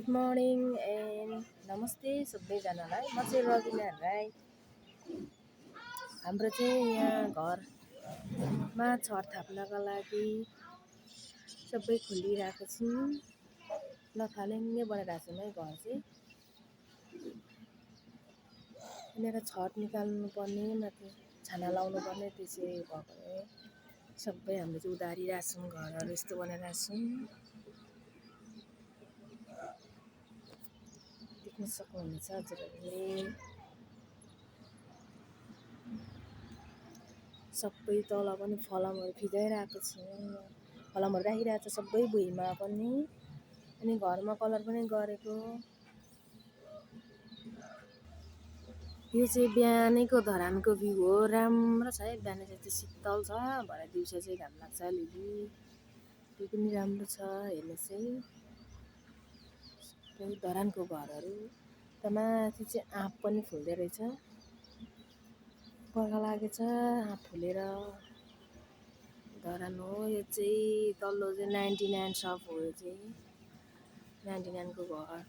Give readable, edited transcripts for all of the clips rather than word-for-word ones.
Good morning and नमस्ते सबैजनालाई। म चाहिँ रबिना राई। हाम्रो चाहिँ यहाँ घरमा छर थाप्नको लागि सबै खोलिरहेको छौँ। लथालिङ्गै बनाइरहेको छौँ है घर चाहिँ। यहाँनिर छत निकाल्नु पर्ने, माथि छाना लाउनु पर्ने, त्यसै भएकोले सबै हामीले चाहिँ उधारिरहेको छौँ। घरहरू यस्तो बनाइरहेको छौँ। देख्न सक्नुहुन्छ हजुरहरूले। सबै तल पनि फलामहरू फिजाइरहेको छु। फलामहरू राखिरहेको छ सबै भुइँमा पनि। अनि घरमा कलर पनि गरेको। यो चाहिँ बिहानैको धरानको भ्यू हो। राम्रो छ है, बिहान चाहिँ त्यो शीतल छ, भरे दिउँसो चाहिँ घाम लाग्छ अलिअलि। त्यो पनि राम्रो छ हेर्नु चाहिँ। धरानको घरहरू त माथि चाहिँ आँप पनि फुल्दै रहेछ। बर्खा लागेछ आँप फुलेर। धरान हो यो चाहिँ। तल्लो चाहिँ 99 सप हो यो चाहिँ। 99 को घर।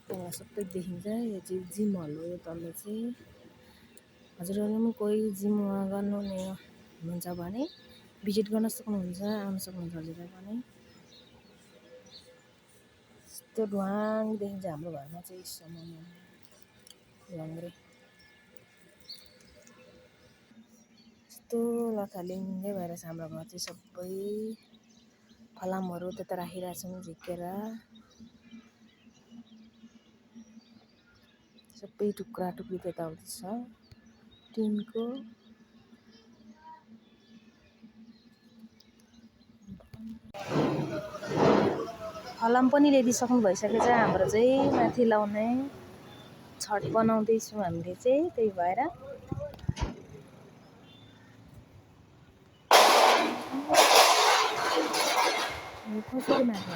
त्यहाँ सबै देखिन्छ। यो चाहिँ जिम हल हो यो तल्लो चाहिँ। हजुरहरू पनि कोही जिम गर्नु हुनुहुन्छ भने भिजिट गर्न सक्नुहुन्छ, आउन सक्नुहुन्छ हजुरहरू पनि। यस्तो ढुवाङ देखिन्छ हाम्रो घरमा चाहिँ। यसम्म ढुवाङ्ग्रे यस्तो लथालिङ्गै भएर छ हाम्रो घर चाहिँ। सबै फलामहरू त्यता राखिरहेछौँ झिकेर। सबै टुक्रा टुक्री त्यताउति छ टिनको। फलाम पनि ल्याइदिइसक्नु भइसकेछ हाम्रो चाहिँ। माथि लाउने छत बनाउँदैछौँ हामीले चाहिँ, त्यही भएर। कसरी माथि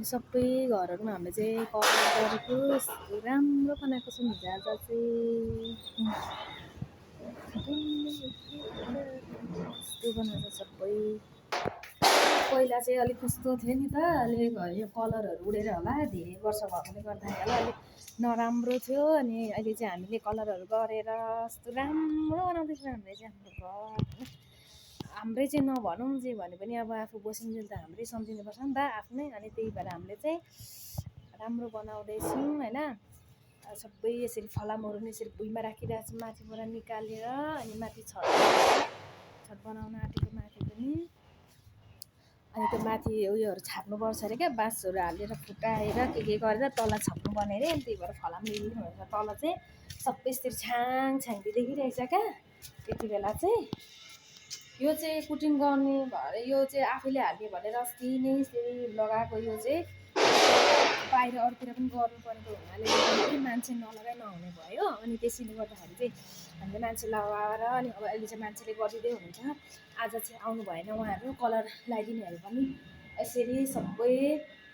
सबै घरहरूमा हामीले चाहिँ कलर गरेको राम्रो बनाएको छौँ। हिजोआज चाहिँ यस्तो बनाएको सबै। पहिला चाहिँ अलिक कस्तो थियो नि त, अलिक यो कलरहरू उडेर होला, धेरै वर्ष भएकोले गर्दाखेरि होला अलिक नराम्रो थियो। अनि अहिले चाहिँ हामीले कलरहरू गरेर यस्तो राम्रो बनाउँदैछौँ हामीले चाहिँ हाम्रो घर। हाम्रै चाहिँ नभनौँ, जे भने पनि अब आफू बसिन्जेल त हाम्रै सम्झिनुपर्छ नि त आफ्नै। अनि त्यही भएर हामीले चाहिँ राम्रो बनाउँदैछौँ होइन। सबै यसरी फलामहरू पनि यसरी भुइँमा राखिरहेको छौँ माथिबाट निकालेर। अनि माथि छत बनाउन आँटेको माथि पनि। अनि त्यो माथि उयोहरू छाप्नुपर्छ अरे क्या, बाँसहरू हालेर फुटाएर के गरेर तल छाप्नुपर्ने अरे। अनि त्यही भएर फलाम लिनु हुन्छ। तल चाहिँ सबै यसरी छाङछाङ्गी देखिरहेछ क्या यति बेला चाहिँ। यो चाहिँ कुटिङ गर्ने भएर यो चाहिँ आफैले हाल्ने भनेर अस्ति नै यसरी लगाएको। यो चाहिँ बाहिर अरूतिर पनि गर्नुपर्नेको हुनाले मान्छे नलगाइ नहुने भयो। अनि त्यसैले गर्दाखेरि चाहिँ हामीले मान्छे लगाएर, अनि अब अहिले चाहिँ मान्छेले गरिदिँदै हुनुहुन्छ। आज चाहिँ आउनु भएन उहाँहरू, कलर लगाइदिनेहरू पनि। यसरी सबै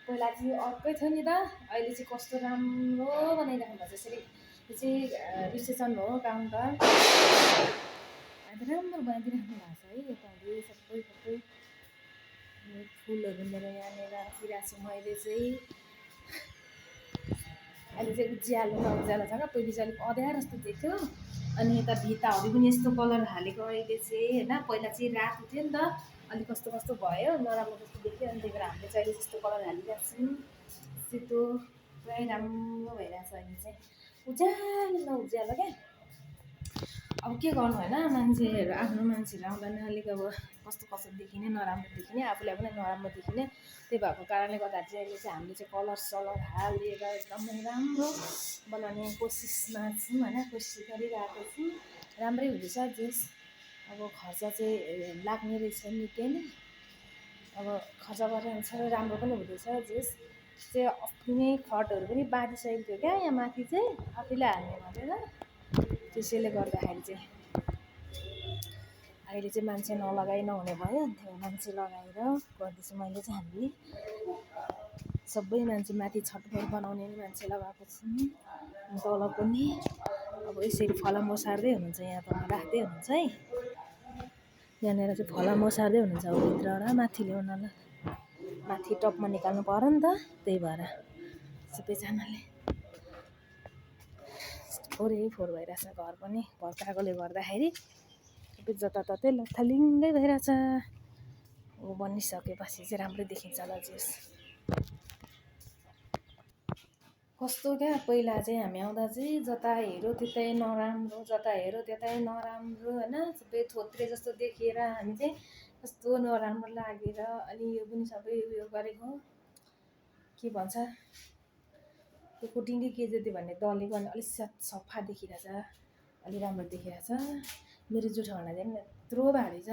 पहिला चाहिँ अर्कै थियो नि त, अहिले चाहिँ कस्तो राम्रो बनाइराख्नु भएको छ यसरी। यो चाहिँ रिसेप्सन हो, काउन्टर। राम्रो बनाइदिइराख्नु भएको छ है। यताहरू सबै फुलहरू मेरो यहाँनिर राखिरहेको छु मैले चाहिँ। अहिले चाहिँ उज्यालो न उज्यालो छ क्या, पहिले चाहिँ अलिक अँध्यारो जस्तो देख्थ्यो। अनि यता भित्ताहरू पनि यस्तो कलर हालेको अहिले चाहिँ होइन। पहिला चाहिँ रातो थियो नि त, अलिक कस्तो कस्तो भयो, नराम्रो जस्तो देख्यो। अनि त्यही भएर हामीले चाहिँ अहिले जस्तो कलर हालिरहेको छौँ। सेतो पुरै राम्रो भइरहेछ अहिले चाहिँ। उज्यालो न उज्यालो क्या। अब के गर्नु होइन, मान्छेहरू आफ्नो मान्छेहरू आउँदैन, अलिक अब कस्तो कस्तो देखिने, नराम्रो देखिने, आफूलाई पनि नराम्रो देखिने। त्यही भएको कारणले गर्दाखेरि चाहिँ अहिले चाहिँ हामीले चाहिँ कलर सलर हालेर एकदमै राम्रो बनाउने कोसिसमा छौँ होइन। कोसिस गरिरहेको छौँ। राम्रै हुँदैछ जेस। अब खर्च चाहिँ लाग्ने रहेछ निकै नै। अब खर्च गरेर अनुसार राम्रो पनि हुँदैछ जेस। चाहिँ अस्ति नै खटहरू पनि बाँधिसकेको थियो क्या यहाँ माथि चाहिँ, आफैले हाल्ने भनेर। त्यसैले गर्दाखेरि चाहिँ अहिले चाहिँ मान्छे नलगाइ नहुने भयो। त्यो मान्छे लगाएर गर्दैछु मैले चाहिँ। हामीले सबै मान्छे माथि छतहरू बनाउने मान्छे लगाएको छु, तल पनि। अब यसरी फलाम ओसार्दै हुनुहुन्छ यहाँ त राख्दै हुनुहुन्छ है। यहाँनिर चाहिँ फलाम ओसार्दै हुनुहुन्छ अब भित्रबाट माथि ल्याउनलाई। माथि टपमा निकाल्नु पऱ्यो नि त, त्यही भएर सबैजनाले फोरै फोहोर भइरहेछ। घर पनि भर्काएकोले गर्दाखेरि सबै जताततै लथालिङ्गै भइरहेछ। ऊ बनिसकेपछि चाहिँ राम्रै देखिन्छ होला जेस। कस्तो क्या पहिला चाहिँ हामी आउँदा चाहिँ जता हेऱ्यो त्यतै नराम्रो, जता हेऱ्यो त्यतै नराम्रो होइन, सबै थोत्रे जस्तो देखेर हामी चाहिँ कस्तो नराम्रो लागेर अनि यो पनि सबै उयो गरेको के भन्छ त्यो कोटिङकै के जति भन्ने दलेको अनि अलिक सफा देखिरहेछ, अलि राम्रो देखिरहेछ। मेरो जुठो भाँडा चाहिँ यत्रो भारी छ,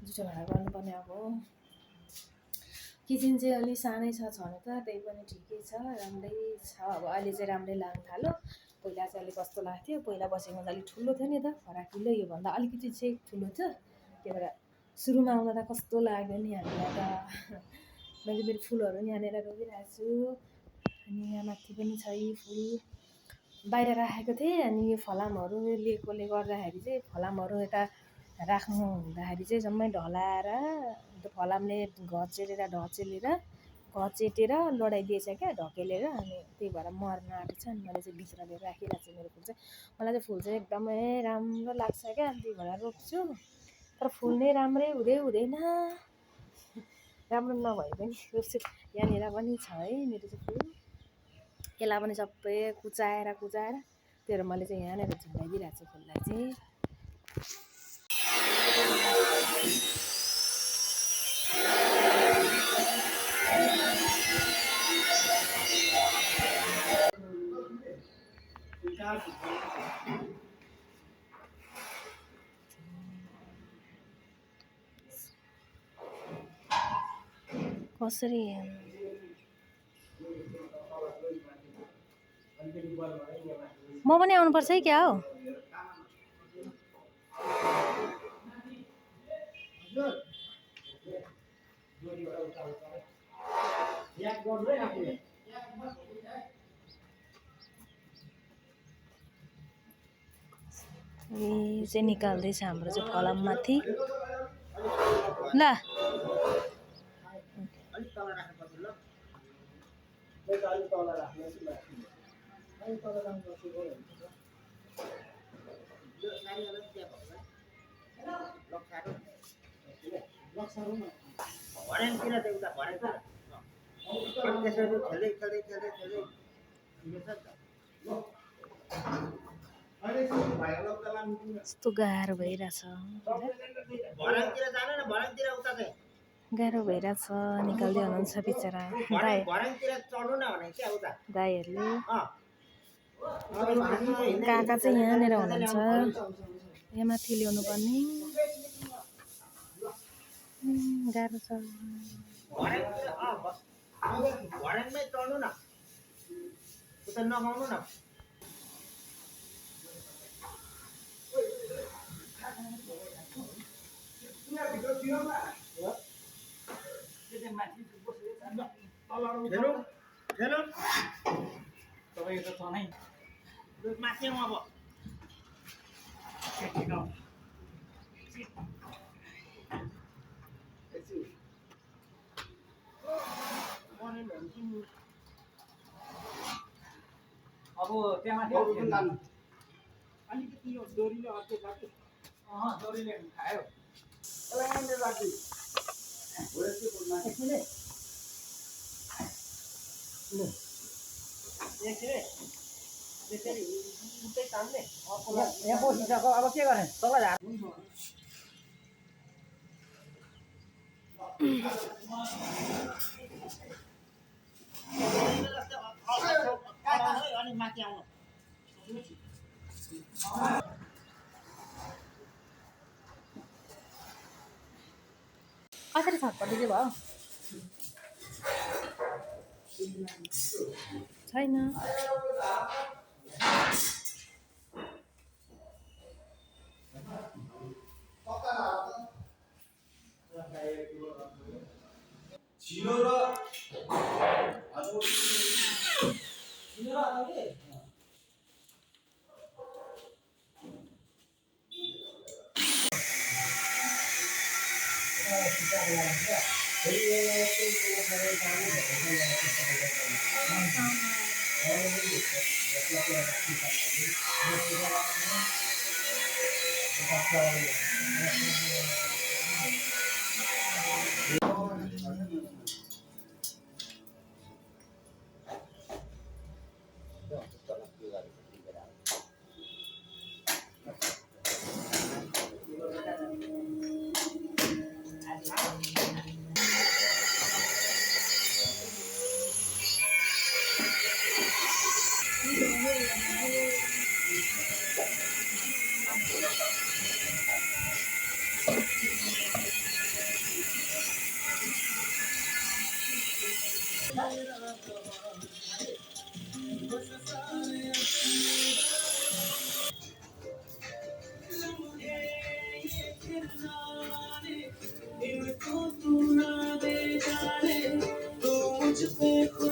जुठो भाँडा गर्नुपर्ने अब। किचन चाहिँ अलि सानै छ छनु त, त्यही पनि ठिकै छ, राम्रै छ। अब अहिले चाहिँ राम्रै लाग्न थाल्यो। पहिला चाहिँ अलिक कस्तो लाग्थ्यो, पहिला बसेको चाहिँ अलिक ठुलो थियो नि त, फराकिलो। योभन्दा अलिकति चाहिँ ठुलो छ, त्यही भएर सुरुमा आउँदा त कस्तो लाग्यो नि हामीलाई त। मैले मेरो फुलहरू पनि यहाँनिर रोपिरहेको छु अनि यहाँ माथि पनि छ यी फुल बाहिर राखेको थिएँ। अनि यो फलामहरू लिएकोले गर्दाखेरि चाहिँ फलामहरू यता राख्नु हुँदाखेरि चाहिँ जम्मै ढलाएर त्यो फलामले घचेटेर लडाइदिएछ क्या ढकेलेर, अनि त्यही भएर मर्न आँटेको छ। अनि मैले चाहिँ भित्र लिएर राखिरहेको छु मेरो फुल चाहिँ। मलाई चाहिँ फुल चाहिँ एकदमै राम्रो लाग्छ क्या, त्यही भएर रोप्छु। तर फुल नै राम्रै हुँदैन, राम्रो नभए पनि रोप्छु। यहाँनिर पनि छ है मेरो चाहिँ फुल, यसलाई पनि सबै कुचाएर त्यही भएर मैले चाहिँ यहाँनिर झुन्डाइदिइरहेको छु फुललाई चाहिँ। कसरी म पनि आउनुपर्छ है क्या हो? ए चाहिँ निकाल्दैछ हाम्रो चाहिँ फलाममाथि ल। यस्तो गाह्रो भइरहेछ, गाह्रो भइरहेछ। निकाल्दै हुनुहुन्छ बिचरा दाइहरूले। काका चाहिँ यहाँनिर हुनुहुन्छ, यहाँ माथि ल्याउनु पर्ने, गाह्रो छ। अब त्यहाँ माथि अलिकति यो डोरीले अर्को काट्यो, डोरीले खायो। यहाँ बसिसक्यो, अब के गर्ने तल झा अनि माथि आउनु। कसरी छटपटी चाहिँ भयो छैन। इनको तू ना दे जाने, तू मुझ पे खुद